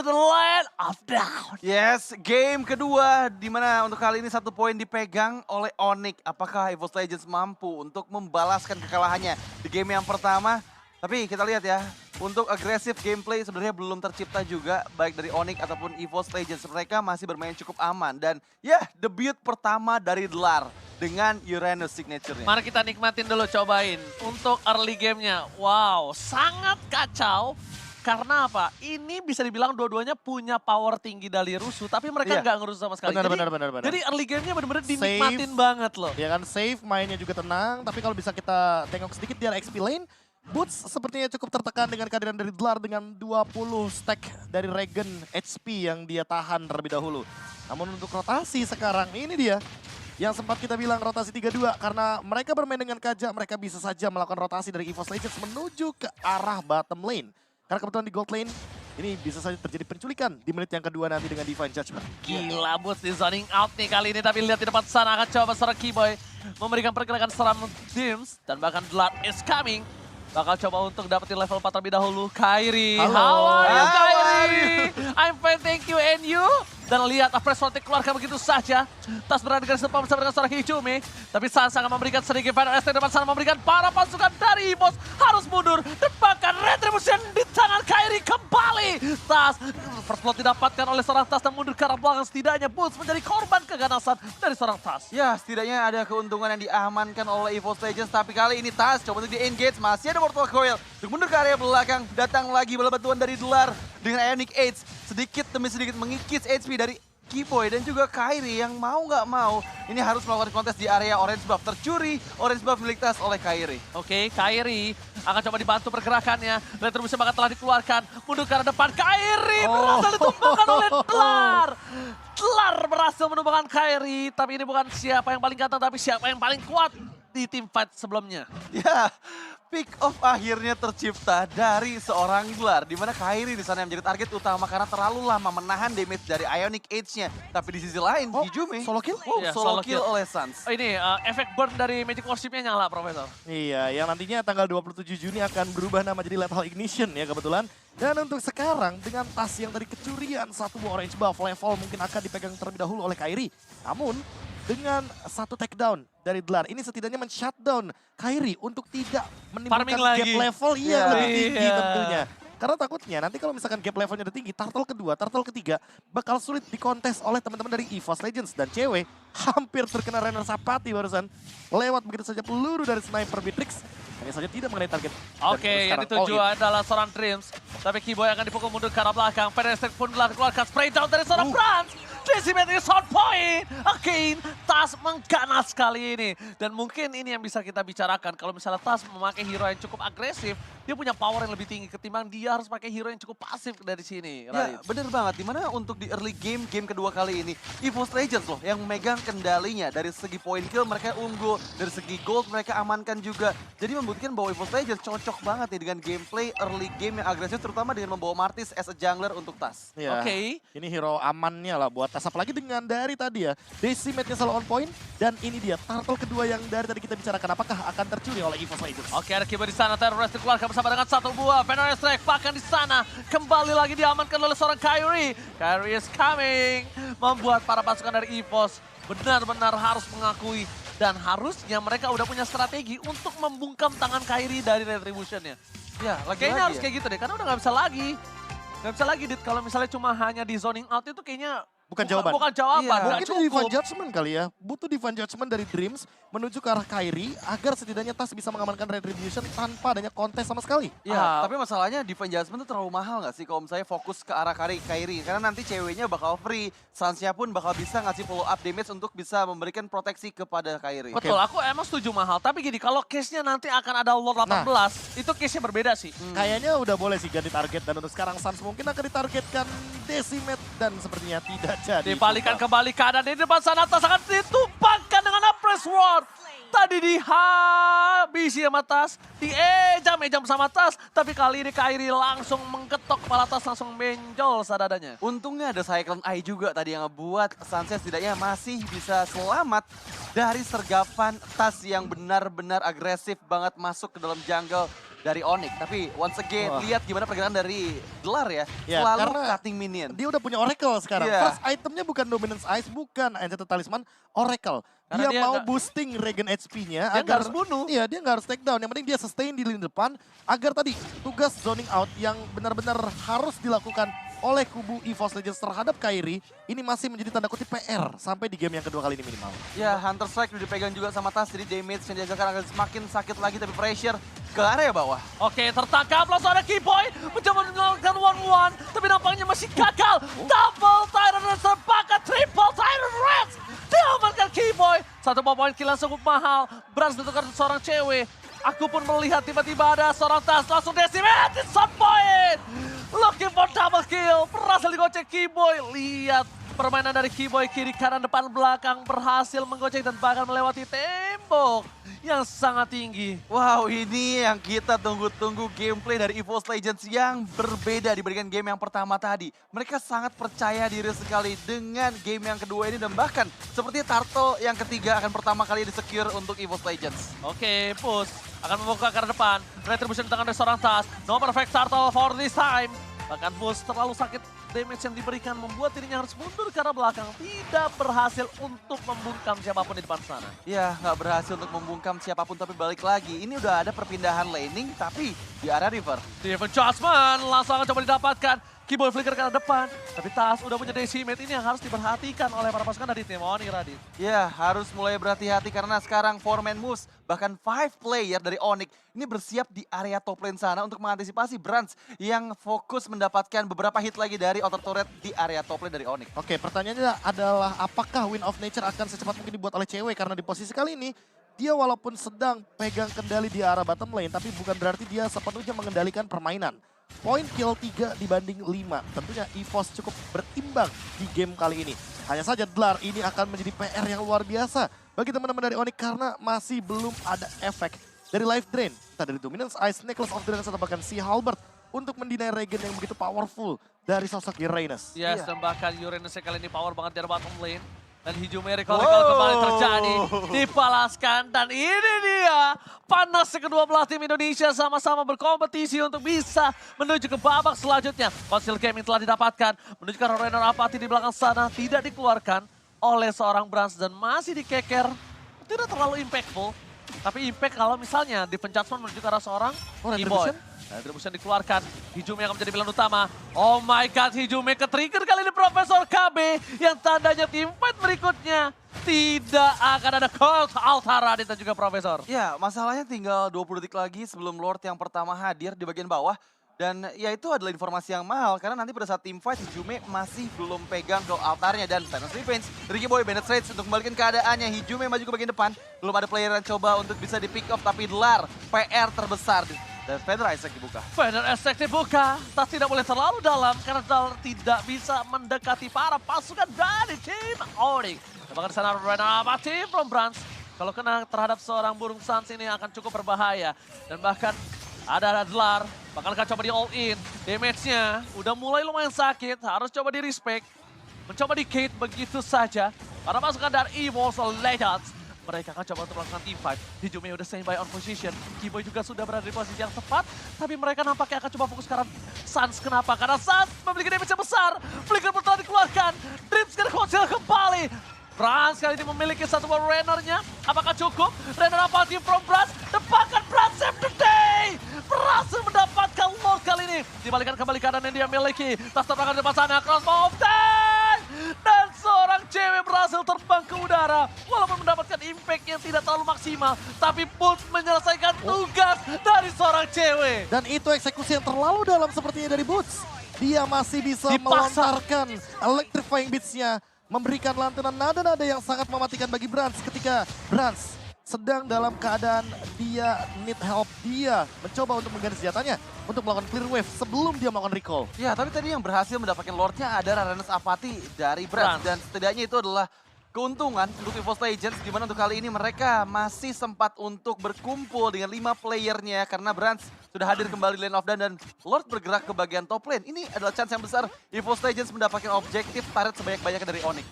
the land of down. Yes, game kedua di mana untuk kali ini 1 poin dipegang oleh Onyx. Apakah EVOS Legends mampu untuk membalaskan kekalahannya di game yang pertama? Tapi kita lihat ya, untuk agresif gameplay sebenarnya belum tercipta juga baik dari Onyx ataupun EVOS Legends. Mereka masih bermain cukup aman dan ya debut pertama dari Dlar dengan Uranus signature-nya. Mari kita nikmatin dulu, cobain untuk early game-nya. Wow, sangat kacau. Karena apa? Ini bisa dibilang dua-duanya punya power tinggi dari Rusuh, tapi mereka nggak ngerusuh sama sekali. Benar. Jadi early game-nya benar-benar dinikmatin banget loh. Ya kan, safe, mainnya juga tenang. Tapi kalau bisa kita tengok sedikit di XP lane, Boots sepertinya cukup tertekan dengan kehadiran dari Dlar dengan 20 stack dari Regen HP yang dia tahan terlebih dahulu. Namun untuk rotasi sekarang, ini dia. Yang sempat kita bilang rotasi 3-2, karena mereka bermain dengan Kaja, mereka bisa saja melakukan rotasi dari EVOS Legends menuju ke arah bottom lane. Karena kebetulan di gold lane, ini bisa saja terjadi penculikan di menit yang kedua nanti dengan Divine Judgment. Gila, Boots di zoning out nih kali ini, tapi lihat di depan sana akan coba seorang Keyboy memberikan pergerakan seram Dims, dan bahkan Blood is coming. Bakal coba untuk dapetin level 4 terlebih dahulu. Kairi, Halo. how are you How Kairi? are you? I'm fine, thank you, and you? Dan lihat Apres Rotek keluarkan begitu saja. Tas berada di garis depan bersama dengan seorang Hijumi. Tapi Sansa akan memberikan sedikit final ST depan sana, memberikan para pasukan dari EVOS harus mundur. Dan bahkan Retribution di tangan Kairi kembali. Tas, first blood didapatkan oleh seorang Tas dan mundur ke arah belakang. Setidaknya Boots menjadi korban keganasan dari seorang Tas. Ya, setidaknya ada keuntungan yang diamankan oleh EVOS Legends. Tapi kali ini Tas coba untuk di-engage. Masih ada Mortal Coil. Untuk mundur ke area belakang. Datang lagi bola bantuan dari Dlar dengan Ionic Age. Sedikit demi sedikit mengikis HP dari Keyboy dan juga Kairi yang mau nggak mau. Ini harus melakukan kontes di area orange buff. Tercuri orange buff milik Tas oleh Kairi. Oke, Kairi akan coba dibantu pergerakannya. Retribution bahkan telah dikeluarkan. Mundur ke arah depan. Kairi berhasil ditumbangkan oleh Dlar. Dlar berhasil menumbangkan Kairi. Tapi ini bukan siapa yang paling ganteng, tapi siapa yang paling kuat di tim fight sebelumnya. Ya, pick off akhirnya tercipta dari seorang Dlar. Di mana Kairi di sana yang menjadi target utama karena terlalu lama menahan damage dari Ionic Age-nya. Tapi di sisi lain, Hijumi solo kill? Iya, solo solo kill kill. oleh Suns. Oh, ini efek burn dari Magic Worship-nya nyala, Profesor. Iya, yang nantinya tanggal 27 Juni akan berubah nama jadi Lethal Ignition ya kebetulan. Dan untuk sekarang dengan Tas yang tadi kecurian satu orange buff level mungkin akan dipegang terlebih dahulu oleh Kairi. Namun dengan satu takedown dari Dlar ini setidaknya men-shutdown Kairi untuk tidak menimbulkan Farming gap lagi. level yang Iya. lebih tinggi Iya. tentunya. Karena takutnya nanti kalau misalkan gap levelnya udah tinggi, turtle kedua, turtle ketiga bakal sulit dikontes oleh teman-teman dari EVOS Legends. Dan cewek hampir terkena Renner Sapati barusan. Lewat begitu saja peluru dari sniper Beatrix. Hanya saja tidak mengenai target. Dan Oke, terus yang sekarang dituju all in. adalah seorang Dreams. Tapi Keyboy akan dipukul mundur ke arah belakang. Pedestrian pun telah dikeluarkan spray down dari seorang Franz. Decimate is on point. Again, Tas mengganas kali ini. Dan mungkin ini yang bisa kita bicarakan. Kalau misalnya Tas memakai hero yang cukup agresif, dia punya power yang lebih tinggi ketimbang dia harus pakai hero yang cukup pasif dari sini. Ya, bener banget. Dimana untuk di early game kedua kali ini, EVOS Legends loh yang memegang kendalinya. Dari segi point kill mereka unggul, dari segi gold mereka amankan juga. Jadi membuktikan bahwa EVOS Legends cocok banget nih dengan gameplay early game yang agresif, terutama dengan membawa Martis as a jungler untuk Tas. Iya. Oke. Ini hero amannya lah buat Tas. Apalagi dengan dari tadi ya, Decimate-nya selalu on point. Dan ini dia, turtle kedua yang dari tadi kita bicarakan. Apakah akan tercuri oleh EVOS Legends? Oke, ada Keyboy di sana. Terrorist dikeluarkan bersama dengan satu buah Venom Strike. Bahkan di sana kembali lagi diamankan oleh seorang Kairi. Kairi is coming. Membuat para pasukan dari EVOS benar-benar harus mengakui. Dan harusnya mereka udah punya strategi untuk membungkam tangan Kairi dari Retribution-nya. Ya, Kayaknya harus kayak gitu deh, karena udah nggak bisa lagi. Nggak bisa lagi, Dit. Kalau misalnya cuma hanya di zoning out itu kayaknya Bukan jawaban. Bukan jawaban, Iya. nggak Mungkin cukup. Divine Judgment kali ya. Butuh Divine Judgment dari Dreams menuju ke arah Kairi agar setidaknya Tas bisa mengamankan Retribution tanpa adanya kontes sama sekali. Ya, tapi masalahnya Divine Judgment tuh terlalu mahal nggak sih kalau misalnya fokus ke arah Kairi? Karena nanti ceweknya bakal free, Sansnya pun bakal bisa ngasih follow up damage untuk bisa memberikan proteksi kepada Kairi. Betul, aku emang setuju mahal. Tapi gini, kalau case-nya nanti akan ada Lord 18, itu case-nya berbeda sih. Kayaknya udah boleh sih ganti target dan untuk sekarang Suns mungkin akan ditargetkan Decimate dan sepertinya tidak jadi. Dibalikan kembali keadaan di depan sana, Tas akan ditumpangkan dengan Apres Sword. Tadi dihabisi sama Tas, diejam-ejam sama Tas. Tapi kali ini Kairi langsung mengketok kepala Tas, langsung benjol sadadanya. Untungnya ada Cyclone Eye juga tadi yang ngebuat Sunset setidaknya masih bisa selamat dari sergapan Tas yang benar-benar agresif banget masuk ke dalam jungle. dari Onyx. Tapi once again, Wah. lihat gimana pergerakan dari Dlar ya. Ya, Selalu karena cutting minion. Dia udah punya Oracle sekarang. Iya. First itemnya bukan Dominance Ice, bukan Enchanted Talisman, Oracle. Karena Dia dia mau nggak- boosting Regen HP-nya Dia nggak agar harus bunuh. Iya, dia nggak harus take down. Yang penting dia sustain di lini depan agar tadi tugas zoning out yang benar-benar harus dilakukan oleh kubu EVOS Legends terhadap Kairi ini masih menjadi tanda kutip PR sampai di game yang kedua kali ini minimal. Ya, Hunter Strike udah dipegang juga sama Tas, jadi damage yang dihasilkan akan semakin sakit lagi, tapi pressure ke area bawah. Oke, tertangkap langsung ada Keyboy mencoba melakukan 1-1, tapi nampaknya masih gagal. Double Tyrant Reds terpakat, triple Tyrant Reds diamankan Keyboy. Satu poin kill yang cukup mahal, Brans ditukar seorang cewek. Aku pun melihat tiba-tiba ada seorang Tas langsung decimated, shot point. Looking for double kill, berhasil digocek Keyboy. Lihat permainan dari Keyboy kiri kanan depan belakang berhasil menggocek dan bahkan melewati tembok yang sangat tinggi. Wow, ini yang kita tunggu-tunggu gameplay dari EVOS Legends yang berbeda dibandingkan game yang pertama tadi. Mereka sangat percaya diri sekali dengan game yang kedua ini dan bahkan seperti Turtle yang ketiga akan pertama kali di-secure untuk EVOS Legends. Oke, push akan membuka ke depan. Retribution di tangan dari seorang Tas. No perfect turtle for this time. Bahkan push terlalu sakit damage yang diberikan membuat dirinya harus mundur karena belakang tidak berhasil untuk membungkam siapapun di depan sana. Ya, nggak berhasil untuk membungkam siapapun tapi balik lagi. Ini udah ada perpindahan laning tapi di area river. Steven Jasmine langsung akan coba didapatkan. Keyboy flicker ke arah depan. Tapi Tas udah punya decimate, ini yang harus diperhatikan oleh para pasukan dari tim Onyx, Radit. Ya, harus mulai berhati-hati karena sekarang 4-man moves, bahkan 5 player dari Onyx ini bersiap di area top lane sana untuk mengantisipasi Brans yang fokus mendapatkan beberapa hit lagi dari outer turret di area top lane dari Onyx. Oke, pertanyaannya adalah apakah Wind of Nature akan secepat mungkin dibuat oleh cewek karena di posisi kali ini dia walaupun sedang pegang kendali di arah bottom lane tapi bukan berarti dia sepenuhnya mengendalikan permainan. Poin kill 3 dibanding 5. Tentunya EVOS cukup berimbang di game kali ini. Hanya saja Dlar ini akan menjadi PR yang luar biasa bagi teman-teman dari Onyx karena masih belum ada efek dari life drain. Entah dari Dominance Ice, Necklace of Dragons atau bahkan Sea Halberd untuk mendinai regen yang begitu powerful dari sosok Uranus. Yes, Iya. dan bahkan Uranus kali ini power banget dari bottom lane. Dan Hijau recall kembali terjadi, dibalaskan. Dan ini dia, panasnya kedua belah tim Indonesia sama-sama berkompetisi untuk bisa menuju ke babak selanjutnya. Conceal Gaming telah didapatkan, menuju ke Renor Apathy di belakang sana, tidak dikeluarkan oleh seorang Brans dan masih dikeker. Tidak terlalu impactful, tapi impact kalau misalnya di Judgment menuju ke arah seorang Keyboy. Retribution? Retribution dikeluarkan, Hijume akan menjadi pilihan utama. Oh my god, Hijume ke-trigger kali ini Profesor KB yang tandanya teamfight berikutnya. Tidak akan ada Cold Altara dan juga Profesor. Ya, masalahnya tinggal 20 detik lagi sebelum Lord yang pertama hadir di bagian bawah. Dan ya itu adalah informasi yang mahal karena nanti pada saat team fight Hijume masih belum pegang ke altarnya dan Thanos Revenge. Ricky Boy Bennett Rage untuk kembalikan keadaannya. Hijume maju ke bagian depan. Belum ada player yang coba untuk bisa di pick off tapi Dlar PR terbesar. Dan Feder Isaac dibuka. Feder Isaac dibuka, tas tidak boleh terlalu dalam karena Dlar tidak bisa mendekati para pasukan dari tim Onyx. Bahkan di sana Renor Apathy from Brans. Kalau kena terhadap seorang burung Sans ini akan cukup berbahaya. Dan bahkan ada Dlar, bakal coba di all in. Damage-nya udah mulai lumayan sakit, harus coba di respect. Mencoba di Kate begitu saja. Para pasukan dari EVOS Legends. Mereka akan coba untuk melakukan team fight. Hijume udah standby on position. Keyboy juga sudah berada di posisi yang tepat. Tapi mereka nampaknya akan coba fokus sekarang. Sans kenapa? Karena Sans memiliki damage yang besar. Flicker pertama dikeluarkan. Dream Scar Conceal kembali. Brans kali ini memiliki satu buah Renornya. Apakah cukup? Renor Apathy from Brans. Tepakan Brans save the day. Berhasil mendapatkan Lord kali ini. Dibalikan kembali keadaan yang dia miliki. Tas terbangkan di depan sana. Crossbow of Tank. Dan seorang cewek berhasil terbang ke udara. Walaupun mendapatkan impact yang tidak terlalu maksimal. Tapi Pulse menyelesaikan tugas dari seorang cewek. Dan itu eksekusi yang terlalu dalam sepertinya dari Boots. Dia masih bisa Dipaksa. melontarkan electrifying beats-nya. Memberikan lantunan nada-nada yang sangat mematikan bagi Brans ketika Brans sedang dalam keadaan dia need help. Dia mencoba untuk mengganti senjatanya untuk melakukan clear wave sebelum dia melakukan recall. Ya, tapi tadi yang berhasil mendapatkan Lordnya ada Renor Apathy dari Brans. Brans. Dan setidaknya itu adalah keuntungan untuk EVOS Legends di mana untuk kali ini mereka masih sempat untuk berkumpul dengan 5 playernya karena Brans sudah hadir kembali di lane of Dan dan Lord bergerak ke bagian top lane. Ini adalah chance yang besar EVOS Legends mendapatkan objektif turret sebanyak-banyaknya dari Onyx.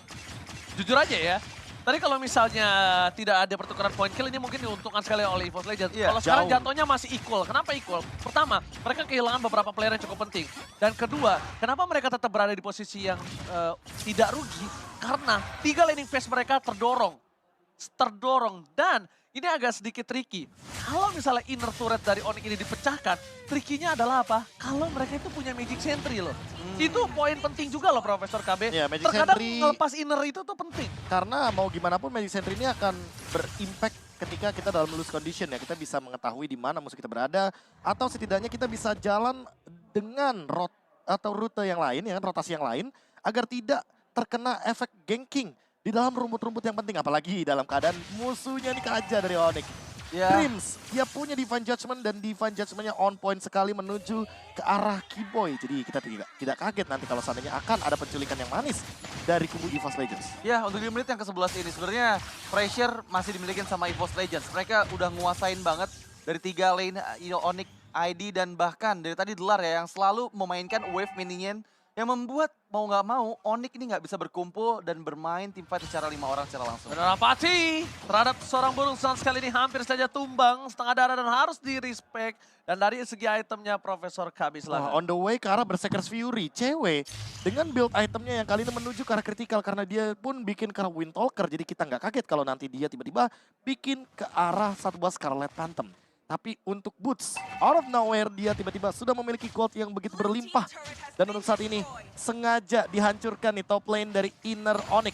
Jujur aja ya, Tadi kalau misalnya tidak ada pertukaran point kill ini mungkin diuntungkan sekali oleh EVOS Legends. Iya, Kalau sekarang jauh. jatuhnya masih equal. Kenapa equal? Pertama, mereka kehilangan beberapa player yang cukup penting. Dan kedua, kenapa mereka tetap berada di posisi yang tidak rugi? Karena 3 laning phase mereka terdorong. Dan ini agak sedikit tricky. Kalau misalnya inner turret dari Onyx ini dipecahkan, tricky-nya adalah apa? Kalau mereka itu punya Magic Sentry loh. Itu poin penting juga loh Profesor KB. Ya, Magic Terkadang Sentry- ngelepas inner itu tuh penting. Karena mau gimana pun Magic Sentry ini akan berimpact ketika kita dalam loose condition ya. Kita bisa mengetahui di mana musuh kita berada. Atau setidaknya kita bisa jalan dengan rute yang lain, ya kan, rotasi yang lain. Agar tidak terkena efek ganking di dalam rumput-rumput yang penting. Apalagi dalam keadaan musuhnya nih kaja dari Onyx. Ya. Dreams, dia punya Divine Judgment dan Divine Judgment-nya on point sekali menuju ke arah Keyboy. Jadi kita tidak kaget nanti kalau seandainya akan ada penculikan yang manis dari kubu EVOS Legends. Ya, untuk di menit yang ke-11 ini sebenarnya pressure masih dimiliki sama EVOS Legends. Mereka udah nguasain banget dari 3 lane Onyx, ID, dan bahkan dari tadi Delar ya yang selalu memainkan wave minion yang membuat mau nggak mau Onyx ini nggak bisa berkumpul dan bermain teamfight secara 5 orang secara langsung. Benar Apache terhadap seorang burung sang sekali ini hampir saja tumbang setengah darah dan harus di-respect. Dan dari segi itemnya Profesor KB silakan. On the way ke arah Berserker's Fury, cewek dengan build itemnya yang kali ini menuju ke arah kritikal karena dia pun bikin ke arah Windtalker. Jadi kita nggak kaget kalau nanti dia tiba-tiba bikin ke arah satu buah Scarlet Phantom. Tapi untuk Boots, out of nowhere dia tiba-tiba sudah memiliki gold yang begitu berlimpah. Dan untuk saat ini sengaja dihancurkan nih top lane dari inner Onyx.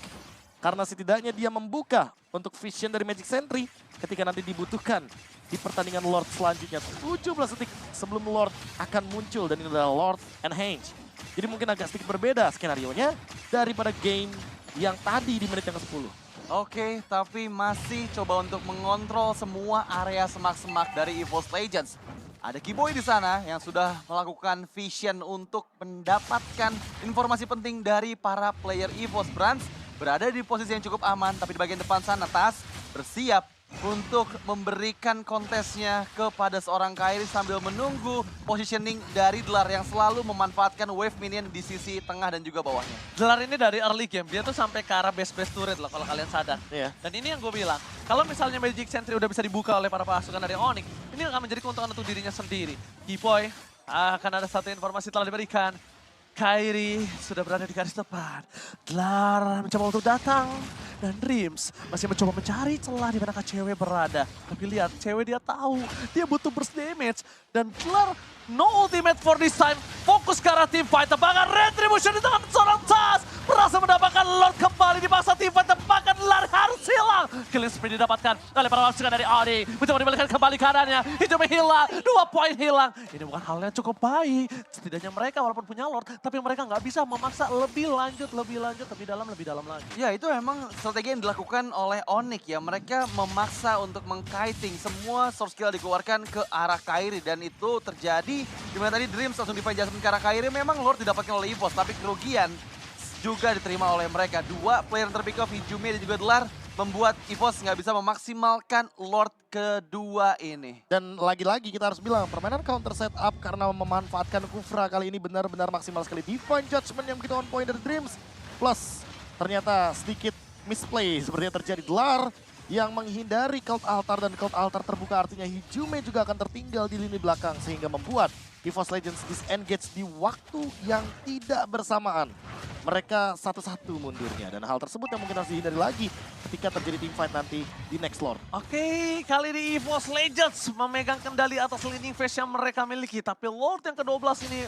Karena setidaknya dia membuka untuk vision dari Magic Sentry ketika nanti dibutuhkan di pertandingan Lord selanjutnya. 17 detik sebelum Lord akan muncul dan ini adalah Lord and Henge. Jadi mungkin agak sedikit berbeda skenario-nya daripada game yang tadi di menit yang ke-10. Oke, tapi masih coba untuk mengontrol semua area semak-semak dari EVOS Legends. Ada Keyboy di sana yang sudah melakukan vision untuk mendapatkan informasi penting dari para player EVOS. Brands berada di posisi yang cukup aman, tapi di bagian depan sana Tas bersiap untuk memberikan kontesnya kepada seorang Kairi sambil menunggu positioning dari Delar yang selalu memanfaatkan wave minion di sisi tengah dan juga bawahnya. Delar ini dari early game, dia tuh sampai ke arah base turret loh kalau kalian sadar. Iya. Dan ini yang gue bilang, kalau misalnya Magic Sentry udah bisa dibuka oleh para pasukan dari Onyx, ini akan menjadi keuntungan untuk dirinya sendiri. Keyboy akan ada satu informasi telah diberikan. Kairi sudah berada di garis depan. Delar mencoba untuk datang. Dan Dreams masih mencoba mencari celah di mana cewek berada. Tapi lihat, cewek dia tahu dia butuh burst damage. Dan Delar no ultimate for this time. Fokus ke arah team fight. Bahkan Retribution di tangan seorang Tas. Berhasil mendapatkan Lord kembali di masa team fight. Bahkan Delar harus hilang. Killing spree didapatkan oleh para pasukan dari Odi. Mencoba dibalikan kembali keadaannya. Hijau hilang. 2 poin hilang. Ini bukan hal yang cukup baik. Setidaknya mereka walaupun punya Lord. Tapi mereka nggak bisa memaksa lebih lanjut, lebih dalam lagi. Ya, itu emang strategi yang dilakukan oleh Onyx ya. Mereka memaksa untuk mengkiting semua source skill dikeluarkan ke arah Kairi. Dan itu terjadi dimana tadi Dreams langsung Divine Judgment ke arah Kairi. Memang Lord didapatkan oleh EVOS, tapi kerugian juga diterima oleh mereka. 2 player yang terpick off, Hijume dan juga Delar, membuat EVOS nggak bisa memaksimalkan Lord kedua ini. Dan lagi-lagi kita harus bilang permainan counter setup karena memanfaatkan Kufra kali ini benar-benar maksimal sekali. Divine Judgment yang begitu on point dari Dreams. Plus ternyata sedikit misplay seperti yang terjadi. Delar yang menghindari Cult Altar dan Cult Altar terbuka artinya Hijume juga akan tertinggal di lini belakang sehingga membuat EVOS Legends disengage di waktu yang tidak bersamaan. Mereka satu-satu mundurnya dan hal tersebut yang mungkin harus dihindari lagi ketika terjadi teamfight nanti di next lore. Oke, kali ini EVOS Legends memegang kendali atas leading phase yang mereka miliki. Tapi Lord yang ke-12 ini,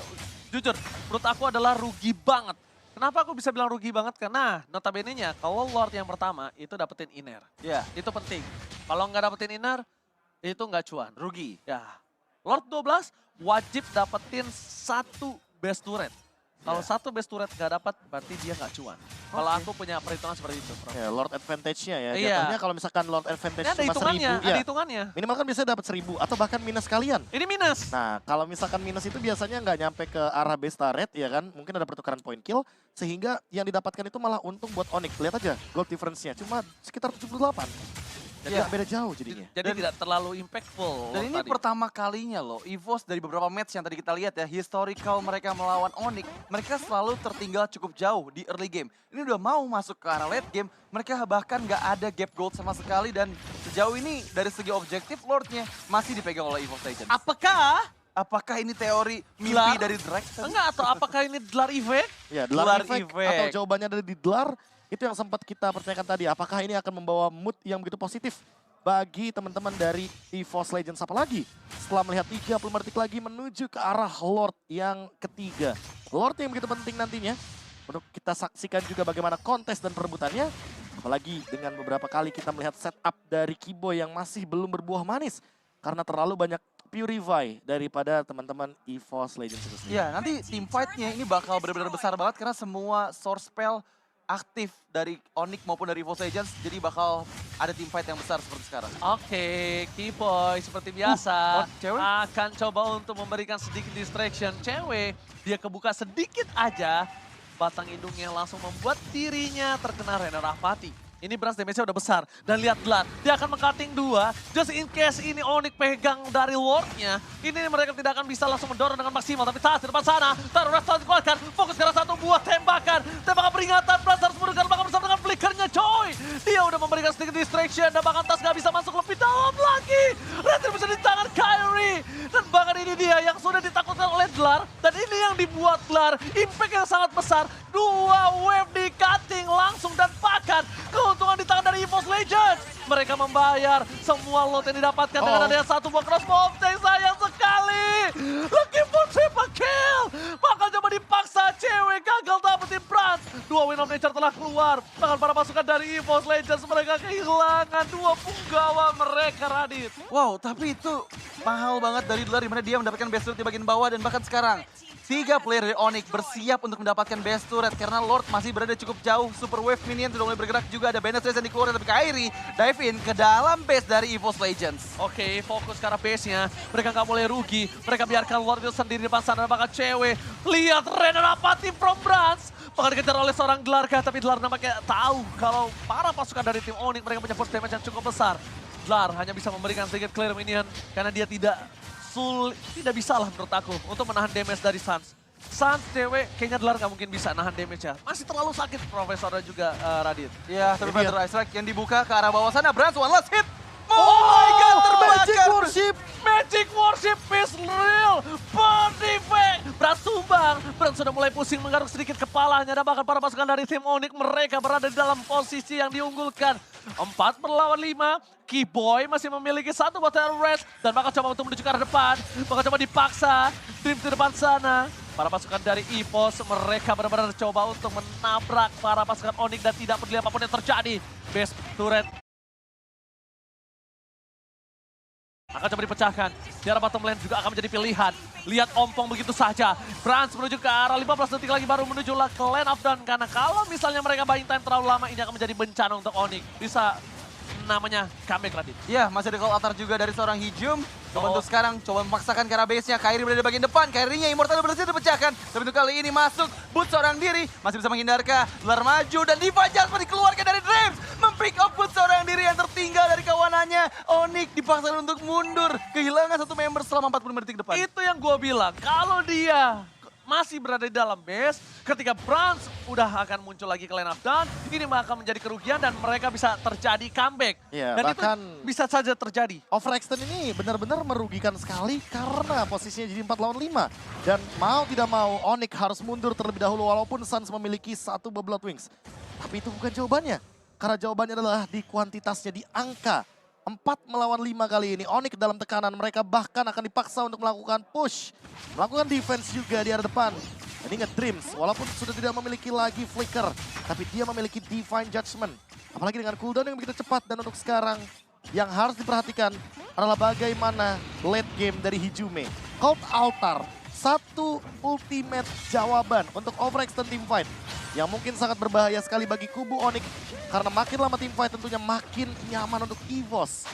jujur, menurut aku adalah rugi banget. Kenapa aku bisa bilang rugi banget? Karena notabene-nya kalau Lord yang pertama itu dapetin inner. Ya, Itu penting. Kalau nggak dapetin inner, itu nggak cuan. rugi. Ya, Lord 12 wajib dapetin 1 base turret. Kalau Ya. 1 base turret nggak dapat, berarti dia nggak cuan. Kalau aku punya perhitungan seperti itu, Prof. Ya, Lord Advantage-nya ya. Iya. Jatuhnya kalau misalkan Lord Advantage Ini ada cuma 1000, hitungannya, ya. ada hitungannya. Minimal kan biasanya dapat 1000 atau bahkan minus kalian. Ini minus. Nah, kalau misalkan minus itu biasanya nggak nyampe ke arah base turret ya kan. Mungkin ada pertukaran point kill. Sehingga yang didapatkan itu malah untung buat Onyx. Lihat aja gold difference-nya. Cuma sekitar 78. Jadi Iya. nggak beda jauh jadinya. Jadi tidak terlalu impactful. Dan ini tadi. pertama kalinya loh, EVOS dari beberapa match yang tadi kita lihat ya, historical mereka melawan Onyx, mereka selalu tertinggal cukup jauh di early game. Ini udah mau masuk ke arah late game, mereka bahkan nggak ada gap gold sama sekali dan sejauh ini dari segi objektif Lordnya masih dipegang oleh EVOS Legends. Apakah ini teori mimpi Gelar? dari Drake? Enggak, atau apakah ini Dlar Effect? Ya, Dlar Dlar Effect atau Effect. jawabannya ada di Dlar, itu yang sempat kita pertanyakan tadi. Apakah ini akan membawa mood yang begitu positif bagi teman-teman dari EVOS Legends? Apalagi setelah melihat 30 detik lagi menuju ke arah Lord yang ketiga. Lord yang begitu penting nantinya untuk kita saksikan juga bagaimana kontes dan perebutannya. Apalagi dengan beberapa kali kita melihat setup dari Kiboy yang masih belum berbuah manis. Karena terlalu banyak Purify daripada teman-teman EVOS Legends itu sendiri. Ya, nanti team fight-nya ini bakal benar-benar besar banget karena semua source spell aktif dari Onyx maupun dari EVOS Legends. Jadi bakal ada team fight yang besar seperti sekarang. Oke, Kiboy seperti biasa cewek? akan coba untuk memberikan sedikit distraction. Cewek, dia kebuka sedikit aja, batang hidungnya langsung membuat dirinya terkena Rena Rahmati. Ini Brans damage-nya udah besar. Dan lihat Dlar, dia akan meng-cutting 2. Just in case ini Onyx pegang dari Lord-nya. Ini mereka tidak akan bisa langsung mendorong dengan maksimal. Tapi tas di depan sana, taruh restore dikeluarkan. Fokus ke arah satu buah tembakan. Tembakan peringatan, Brans harus mundur bahkan bersama dengan flickernya coy. Dia udah memberikan sedikit distraction dan bahkan tas gak bisa masuk lebih dalam lagi. Retribution di tangan Kyrie. Dan bahkan ini dia yang sudah ditakutkan oleh Dlar. Dan ini yang dibuat Dlar. Impact yang sangat besar. 2 wave di cutting langsung dan bahkan keuntungan di tangan dari EVOS Legends. Mereka membayar semua lot yang didapatkan dengan adanya satu buah crossbow. Sayang sekali. Looking for triple kill. Maka coba dipaksa cewek gagal dapetin Brans. 2 win of nature telah keluar. Bahkan para pasukan dari EVOS Legends mereka kehilangan 2 punggawa mereka, Radit. Wow, tapi itu mahal banget dari Dlar dimana dia mendapatkan best turret di bagian bawah dan bahkan sekarang 3 player dari Onyx bersiap untuk mendapatkan best turret karena Lord masih berada cukup jauh. Super Wave minion sudah mulai bergerak juga, ada Banner Trace yang dikeluarkan tapi Kyrie dive in ke dalam base dari EVOS Legends. Oke, fokus ke arah base-nya. Mereka nggak boleh rugi. Mereka biarkan Lord itu sendiri di depan sana. Bahkan cewek. Lihat Rena Rahmati from Brans. Bahkan dikejar oleh seorang Dlarkah. Tapi Dlar nampaknya tahu kalau para pasukan dari tim Onyx mereka punya force damage yang cukup besar. Dlar hanya bisa memberikan sedikit clear minion. Karena dia tidak bisa lah menurut aku untuk menahan damage dari Suns. Suns cewek kayaknya Dlar nggak mungkin bisa nahan damage ya. Masih terlalu sakit Profesor dan juga Radit. Ya, tapi Ini dia. Thunder Ice Strike yang dibuka ke arah bawah sana. Brans one last hit. Oh my god, terbakar. Magic Worship! Magic Worship is real. Perfect. Brans tumbang. Brans sudah mulai pusing menggaruk sedikit kepalanya. Dan bahkan para pasukan dari tim Onyx mereka berada di dalam posisi yang diunggulkan. 4-5. Kiboy masih memiliki satu buat Red. Dan bakal coba untuk menuju ke arah depan. Bakal coba dipaksa. Dream di depan sana. Para pasukan dari EVOS mereka benar-benar coba untuk menabrak para pasukan Onyx. Dan tidak peduli apapun yang terjadi. Base turret akan coba dipecahkan. Di arah bottom lane juga akan menjadi pilihan. Lihat ompong begitu saja. Brans menuju ke arah 15 detik lagi baru menuju ke lane of down. Karena kalau misalnya mereka buying time terlalu lama ini akan menjadi bencana untuk Onyx. Bisa namanya comeback Radit. Ya, masih ada call altar juga dari seorang Hijum. Coba untuk sekarang, coba memaksakan ke arah base-nya. Kyrie berada di bagian depan. Kyrie-nya Immortal berhasil dipecahkan. Tapi untuk kali ini masuk. Boot seorang diri. Masih bisa menghindarkah? Dlar maju dan Diva Jasper dikeluarkan dari Dreams. Mempick up Boot seorang diri yang tertinggal dari kawanannya. Onyx dipaksa untuk mundur. Kehilangan satu member selama 45 detik depan. Itu yang gue bilang. Kalau dia masih berada di dalam base, ketika Brans udah akan muncul lagi ke line up down, ini akan menjadi kerugian dan mereka bisa terjadi comeback. Ya, Dan bahkan itu bisa saja terjadi. overextend ini benar-benar merugikan sekali karena posisinya jadi 4 lawan 5. Dan mau tidak mau Onyx harus mundur terlebih dahulu walaupun Suns memiliki satu Blood Wings. Tapi itu bukan jawabannya. Karena jawabannya adalah di kuantitasnya, di angka. 4 melawan 5 kali ini. Onyx dalam tekanan, mereka bahkan akan dipaksa untuk melakukan push. Melakukan defense juga di arah depan. Dan ingat Dreams, walaupun sudah tidak memiliki lagi Flicker. Tapi dia memiliki Divine Judgment. Apalagi dengan cooldown yang begitu cepat. Dan untuk sekarang, yang harus diperhatikan adalah bagaimana late game dari Hijume. Cold Altar, satu ultimate jawaban untuk overextend teamfight. Yang mungkin sangat berbahaya sekali bagi kubu Onyx. Karena makin lama teamfight tentunya makin nyaman untuk EVOS.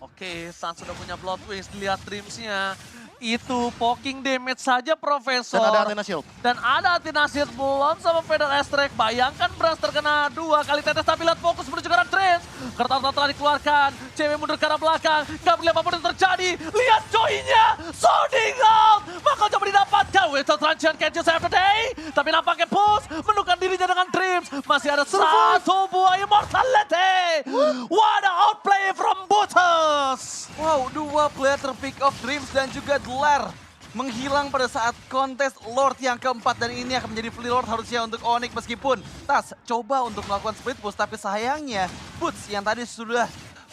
Oke, Suns sudah punya Blood Wings, lihat Dreams-nya. Itu poking damage saja Profesor. Dan ada Athena Shield. Dan ada Athena Shield belum sama Feather Astrek. Bayangkan Brans terkena 2 kali tetes tapi lihat fokus menuju ke arah Dreams. Kertas telah dikeluarkan. CW mundur ke arah belakang. Gak melihat apapun yang terjadi. Lihat joy-nya. Sounding out. Maka coba didapatkan. Whistle Transition catches after day. Tapi nampaknya Push menukar dirinya dengan Dreams. Masih ada satu buah immortality. What a outplay from Butters. Wow, dua player terpick off Dreams dan juga Dlar menghilang pada saat kontes Lord yang keempat. Dan ini akan menjadi free Lord harusnya untuk Onyx meskipun Tas coba untuk melakukan split push. Tapi sayangnya Boots yang tadi sudah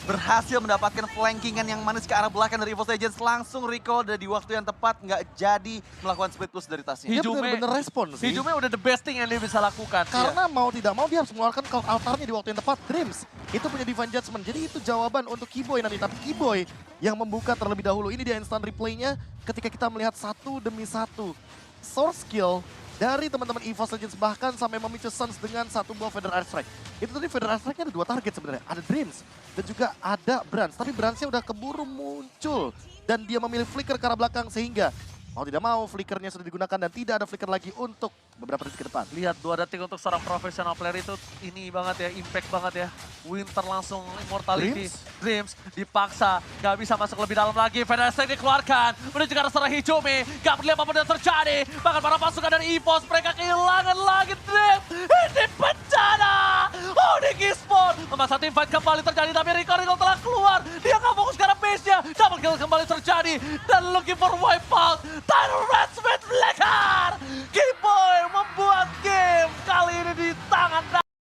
berhasil mendapatkan flankingan yang manis ke arah belakang dari EVOS Legends langsung recall dan di waktu yang tepat nggak jadi melakukan split push dari tasnya. Dia Hijume- benar-benar respon sih. Hijume udah the best thing yang dia bisa lakukan. Karena mau tidak mau dia harus mengeluarkan cloud altarnya di waktu yang tepat. Dreams itu punya Divine Judgment. Jadi itu jawaban untuk Keyboy nanti. Tapi Keyboy yang membuka terlebih dahulu. Ini dia instant replaynya ketika kita melihat satu demi satu source skill dari teman-teman EVOS Legends, bahkan sampai memicu Suns dengan satu buah Feather Airstrike. Itu tadi Feather Airstrike-nya ada dua target sebenarnya. Ada Dreams dan juga ada Brands. Tapi Brands-nya udah keburu muncul. Dan dia memilih flicker ke arah belakang sehingga mau tidak mau flickernya sudah digunakan dan tidak ada flicker lagi untuk beberapa detik ke depan. Lihat 2 detik untuk seorang profesional player itu ini banget ya, impact banget ya. Winter langsung immortality. Dreams dipaksa, gak bisa masuk lebih dalam lagi. Fenestrek dikeluarkan, menuju ke arah seorang Hijume. Gak peduli apapun yang terjadi. Bahkan para pasukan dari EVOS, mereka kehilangan lagi Dreams. Ini bencana! Onyx Esports. Masa team fight kembali terjadi, tapi Rico telah keluar. Dia gak fokus ke arah base-nya. Double kill kembali terjadi. Dan looking for wipeout. Tyler Red Smith Black